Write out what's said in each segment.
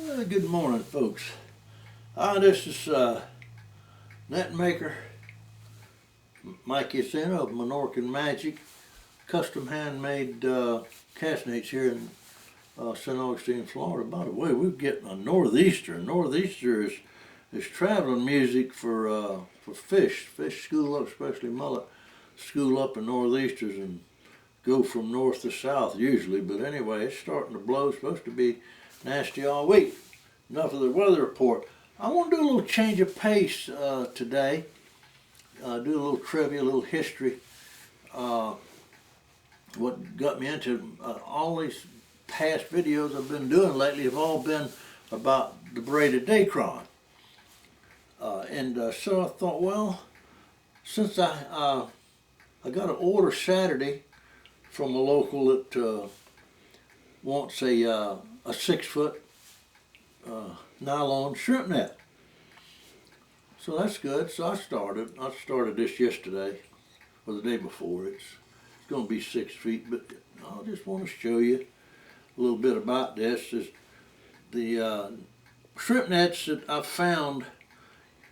Good morning, folks. This is net maker Mike Usina of Menorcan Magic, custom handmade castanets here in St. Augustine, Florida. By the way, we're getting a northeaster. Northeaster is traveling music for fish. Fish school up, especially mullet, school up in northeasters and go from north to south usually. But anyway, it's starting to blow. It's supposed to be nasty all week. Enough of the weather report. I want to do a little change of pace today. Do a little trivia, a little history. What got me into all these past videos I've been doing lately have all been about the braided dacron. So I thought, well, since I got an order Saturday from a local that wants a 6-foot nylon shrimp net. So that's good. So I started this yesterday or the day before. It's going to be 6 feet, but I just want to show you a little bit about this. Is the shrimp nets that I've found.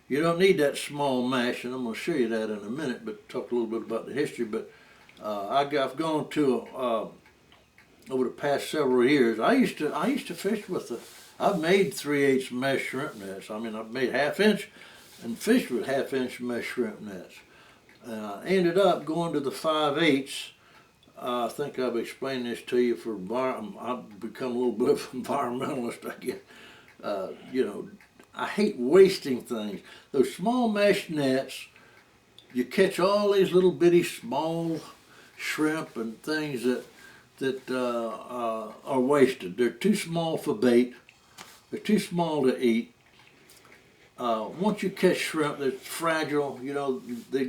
You don't need that small mesh, and I'm going to show you that in a minute. But talk a little bit about the history. But I've gone to over the past several years. I used to fish with I've made 3/8 mesh shrimp nets. I mean, I've made 1/2 inch and fished with 1/2 inch mesh shrimp nets. I ended up going to the 5/8. I think I've explained this to you I've become a little bit of an environmentalist, I guess. I hate wasting things. Those small mesh nets, you catch all these little bitty small shrimp and things that are wasted. They're too small for bait. They're too small to eat. Once you catch shrimp that's fragile, they're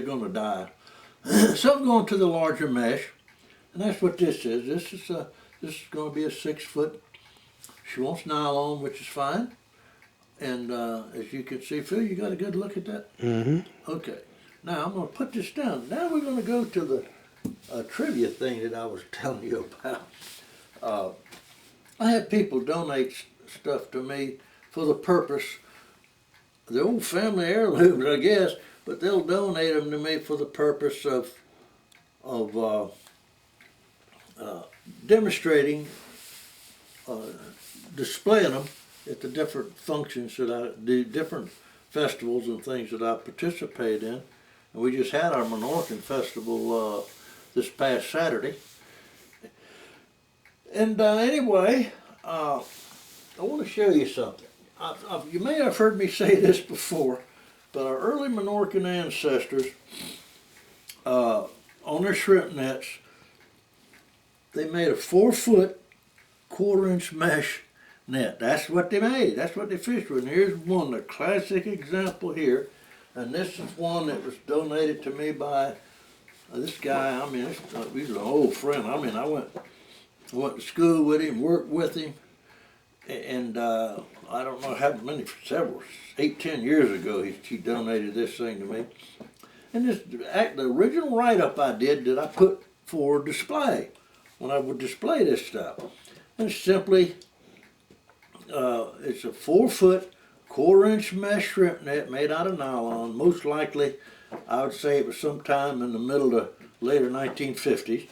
going to die. So I'm going to the larger mesh, and that's what this is. This is going to be a 6-foot. She wants nylon, which is fine. And as you can see, Phil, you got a good look at that? Mm-hmm. Okay. Now I'm going to put this down. Now we're going to go to the trivia thing that I was telling you about. I have people donate stuff to me for the purpose. They're old family heirlooms, I guess, but they'll donate them to me for the purpose of demonstrating, displaying them at the different functions that I do, different festivals and things that I participate in. And we just had our Menorcan festival this past Saturday. And anyway, I want to show you something. You may have heard me say this before, but our early Menorcan ancestors, on their shrimp nets, they made a 4-foot, 1/4 inch mesh net. That's what they made. That's what they fished with. And here's one, the classic example here. And this is one that was donated to me by this guy. I mean, he's an old friend. I mean, I went to school with him, worked with him, and I don't know how many, several, 8-10 years ago, he donated this thing to me. And the original write-up I did that I put for display, when I would display this stuff. And simply, it's a 4-foot, 1/4 inch mesh shrimp net made out of nylon. Most likely, I would say it was sometime in the middle to later 1950s.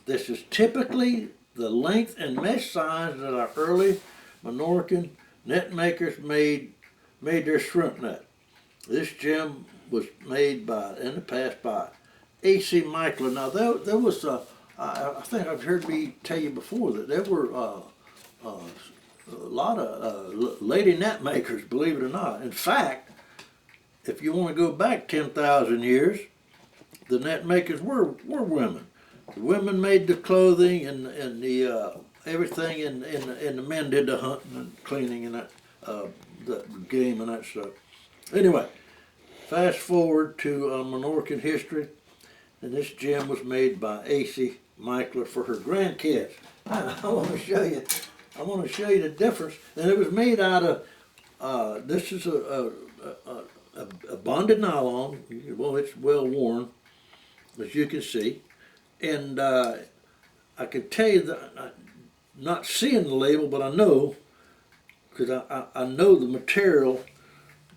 This is typically the length and mesh size that our early Menorcan net makers made their shrimp net. This gem was made in the past by A.C. Michler. Now there was I think I've heard me tell you before that there were a lot of lady net makers, believe it or not. In fact, if you want to go back 10,000 years, the net makers were women. The women made the clothing and the everything, and the men did the hunting and cleaning and the game and that stuff. Anyway, fast forward to Menorcan history, and this gem was made by A.C. Michler for her grandkids. I want to show you. I want to show you the difference. And it was made out of. This is a bonded nylon. Well, it's well worn, as you can see, and I can tell you that, not seeing the label, but I know because I know the material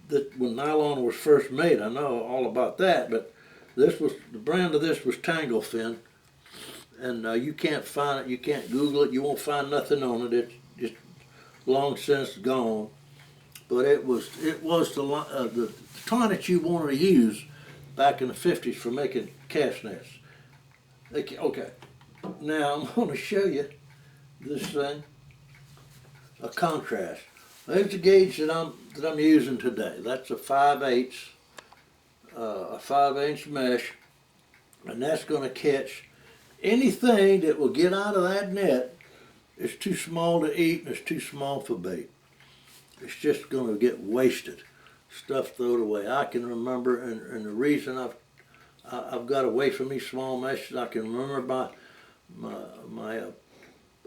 that when nylon was first made. I know all about that, but this was, the brand of this was Tangle Fin, and you can't find it, you can't Google it, you won't find nothing on it. It's just long since gone. But it was the twine that you wanted to use back in the 50s for making cast nets. Okay, now I'm going to show you this thing, a contrast. There's the gauge that I'm using today. That's a 5/8, a 5" mesh, and that's going to catch anything that will get out of that net. It's too small to eat and it's too small for bait. It's just going to get wasted, stuff thrown away. I can remember, and the reason I've got away from these small meshes, I can remember my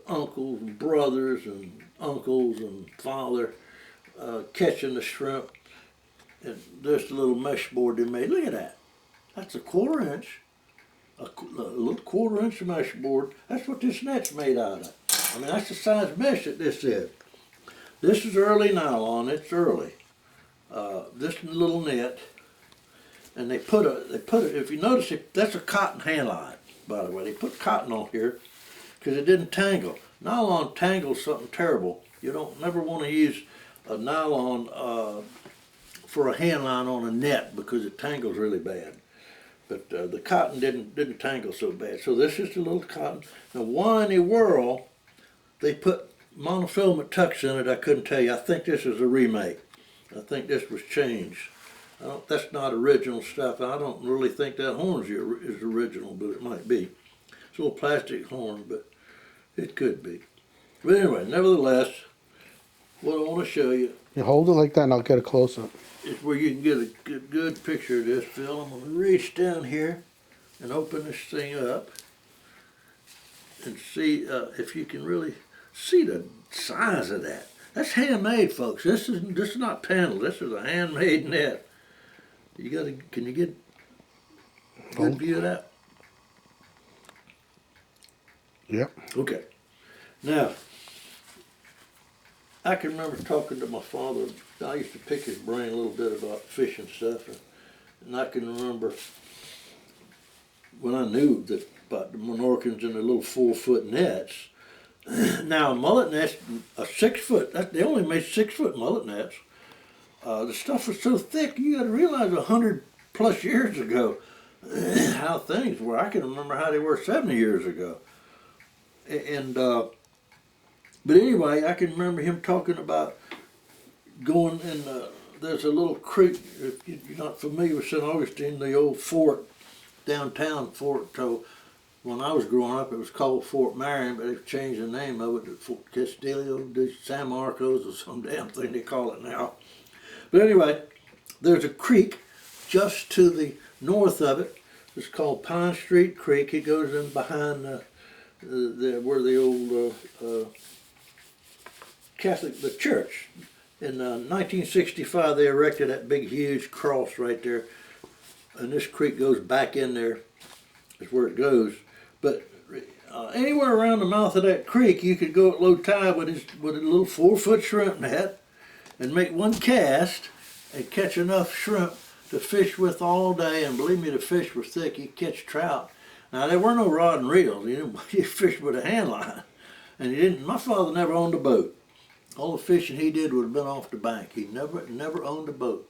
uncles and brothers and uncles and father catching the shrimp, and this little mesh board they made. Look at that. That's a 1/4 inch, a little 1/4 inch mesh board. That's what this net's made out of. I mean, that's the size mesh that this is. This is early nylon. It's early. This little net, and they put it. If you notice it, that's a cotton hand line, by the way. They put cotton on here because it didn't tangle. Nylon tangles something terrible. You don't never want to use a nylon for a hand line on a net because it tangles really bad. But the cotton didn't tangle so bad. So this is the little cotton. Now, why in the world they put monofilament tucks in it, I couldn't tell you. I think this is a remake. I think this was changed. That's not original stuff. I don't really think that horn is original, but it might be. It's a little plastic horn, but it could be. But anyway, nevertheless, what I want to show you. You hold it like that and I'll get a close-up. Is where you can get a good picture of this, Phil. I'm going to reach down here and open this thing up and see if you can really see the size of that. That's handmade, folks. This is not panel. This is a handmade net. Can you get a good view of that? Yep. Okay. Now, I can remember talking to my father. I used to pick his brain a little bit about fishing stuff, and I can remember when I knew about the Menorcans and the little 4-foot nets. Now, a mullet net's a 6-foot. They only made 6-foot mullet nets. The stuff was so thick, you got to realize 100+ years ago how things were. I can remember how they were 70 years ago. And but anyway, I can remember him talking about going in. There's a little creek. If you're not familiar with St. Augustine, the old fort, downtown fort. So when I was growing up, it was called Fort Marion, but they've changed the name of it to Fort Castillo de San Marcos or some damn thing they call it now. But anyway, there's a creek just to the north of it. It's called Pine Street Creek. It goes in behind where the old the church. In 1965, they erected that big, huge cross right there, and this creek goes back in there. Is where it goes. But anywhere around the mouth of that creek, you could go at low tide with a little 4-foot shrimp net and make one cast and catch enough shrimp to fish with all day. And believe me, the fish were thick. You catch trout. Now, there were no rod and reels. You fished with a hand line. And my father never owned a boat. All the fishing he did would have been off the bank. He never owned a boat.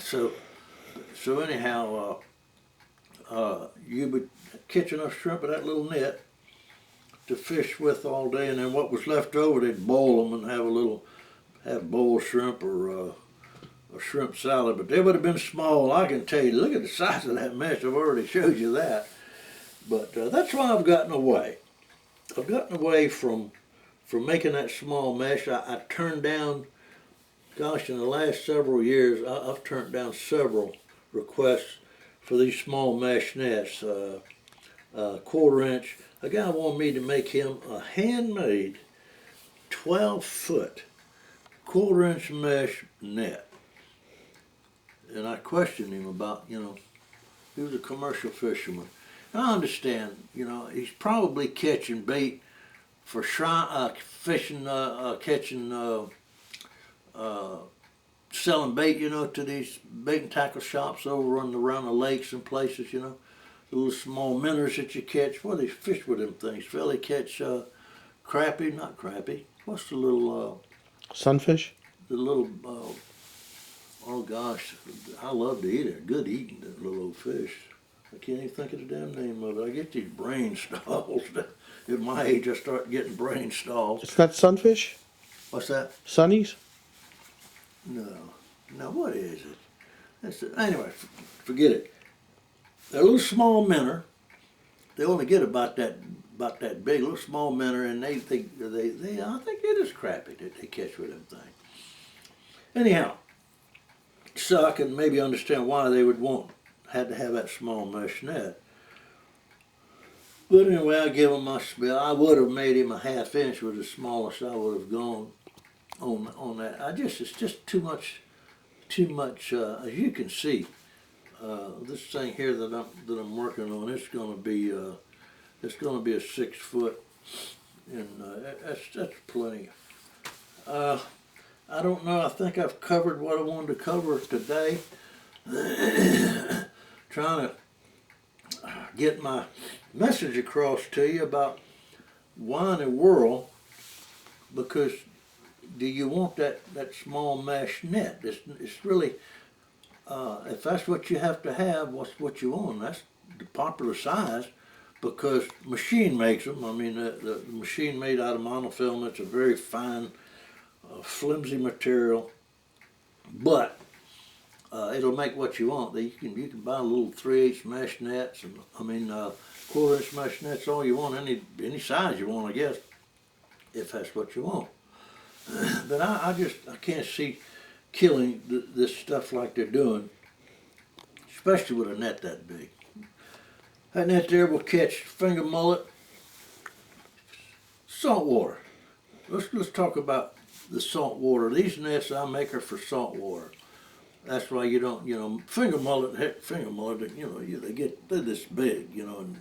So anyhow, you would catch enough shrimp with that little net to fish with all day, and then what was left over, they'd boil them and have boiled shrimp or a shrimp salad. But they would have been small. I can tell you. Look at the size of that mesh. I've already showed you that. But that's why I've gotten away. I've gotten away from making that small mesh. I turned down, gosh, in the last several years, I've turned down several requests for these small mesh nets. 1/4 inch. A guy wanted me to make him a handmade 12-foot 1/4 inch mesh net. And I questioned him about, he was a commercial fisherman. And I understand, he's probably catching bait for fishing, catching, selling bait, to these bait and tackle shops over around the lakes and places, the little small minnows that you catch. What do they fish with them things? Phil, they catch crappie, not crappie. What's the little, Sunfish? the little, oh gosh, I love to eat it. Good eating, that little old fish. I can't even think of the damn name of it. I get these brain stalls. At my age, I start getting brain stalls. It's not sunfish? What's that? Sunnies? No. No, what is it? Anyway, forget it. They're a little small minnow. They only get about that big, little small minnow, and they I think it is crappie that they catch with them things. Anyhow, so I can maybe understand why they would had to have that small mesh net. But anyway, I give him my spiel. I would have made him a half inch with the smallest I would have gone on that. It's just too much. As you can see, this thing here that I'm working on, it's going to be a 6 foot, and that's plenty. I don't know. I think I've covered what I wanted to cover today. Trying to get my message across to you about why in the world, because do you want that small mesh net? It's really, if that's what you have to have, what's what you want? That's the popular size, because machine makes them. I mean, the machine made out of monofilament. It's a very fine, flimsy material, but it'll make what you want. You can buy little 3/8 mesh nets, and 1/4 inch mesh nets, all you want, any size you want, I guess, if that's what you want. But I can't see killing this stuff like they're doing, especially with a net that big. That net there will catch finger mullet, salt water. Let's talk about the salt water. These nets I make are for salt water. That's why you don't, finger mullet, they're this big, and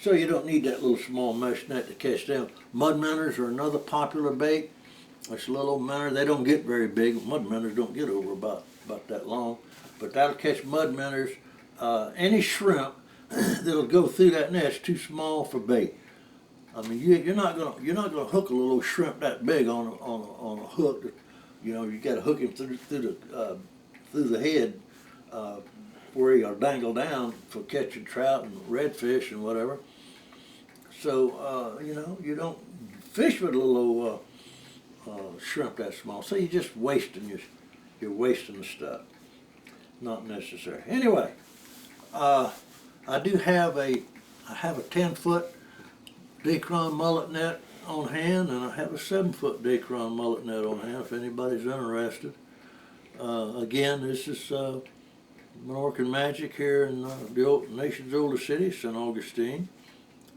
so you don't need that little small mesh net to catch them. Mud minnows are another popular bait. It's a little minnow. They don't get very big. Mud minnows don't get over about that long, but that'll catch mud minnows. Any shrimp that'll go through that net is too small for bait. I mean, you're not gonna hook a little shrimp that big on a hook. You got to hook him through the head where he'll dangle down for catching trout and redfish and whatever. So you don't fish with a little shrimp that small. So you're just wasting the stuff. Not necessary. Anyway, I have a 10-foot Dacron mullet net on hand, and I have a 7-foot Dacron mullet net on hand if anybody's interested. Again, this is Menorcan Magic here in the nation's oldest city, St. Augustine,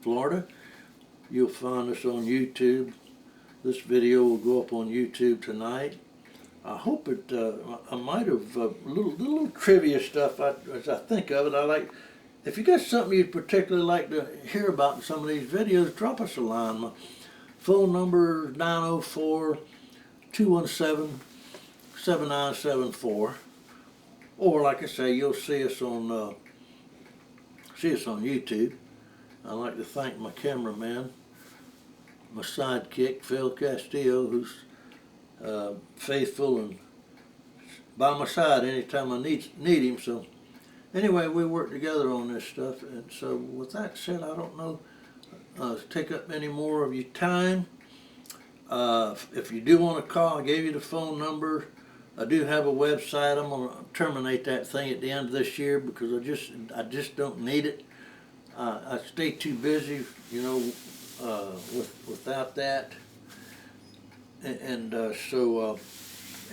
Florida. You'll find us on YouTube. This video will go up on YouTube tonight. I hope it, I might have, little trivia stuff as I think of it. If you got something you'd particularly like to hear about in some of these videos, drop us a line. My phone number is 904-217-7974. Or like I say, you'll see us on YouTube. I'd like to thank my cameraman, my sidekick, Phil Castillo, who's faithful and by my side anytime I need him. So anyway, we work together on this stuff. And so with that said, I don't know, take up any more of your time. If you do want to call, I gave you the phone number. I do have a website. I'm going to terminate that thing at the end of this year because I just don't need it. I stay too busy, without that. So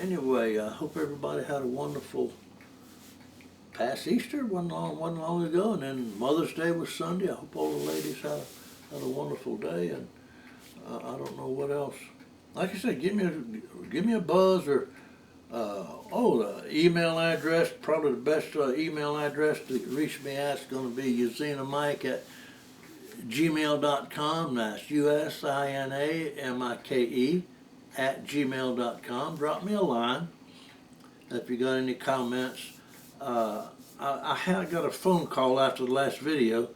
anyway, I hope everybody had a wonderful past Easter. wasn't long ago, and then Mother's Day was Sunday. I hope all the ladies had a wonderful day, and I don't know what else. Like I said, give me a buzz or the email address. Probably the best email address to reach me at is going to be usinamike gmail.com. That's usinamike @gmail.com. Drop me a line if you got any comments. I had got a phone call after the last video,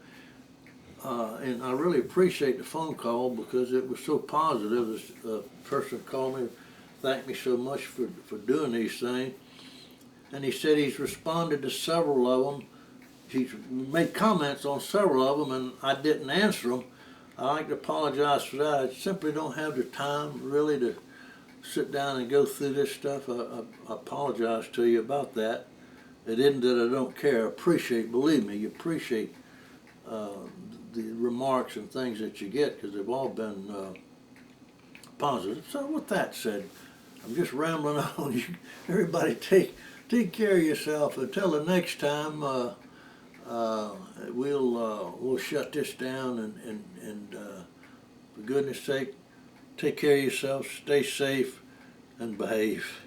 and I really appreciate the phone call because it was so positive. This person called me, thanked me so much for doing these things, and he said he's responded to several of them. He's made comments on several of them, and I didn't answer them. I like to apologize for that. I simply don't have the time really to sit down and go through this stuff. I apologize to you about that. It isn't that I don't care. I appreciate, believe me, you appreciate the remarks and things that you get because they've all been positive. So with that said, I'm just rambling on. Everybody take care of yourself. Until the next time, we'll shut this down and for goodness sake, take care of yourself, stay safe, and behave.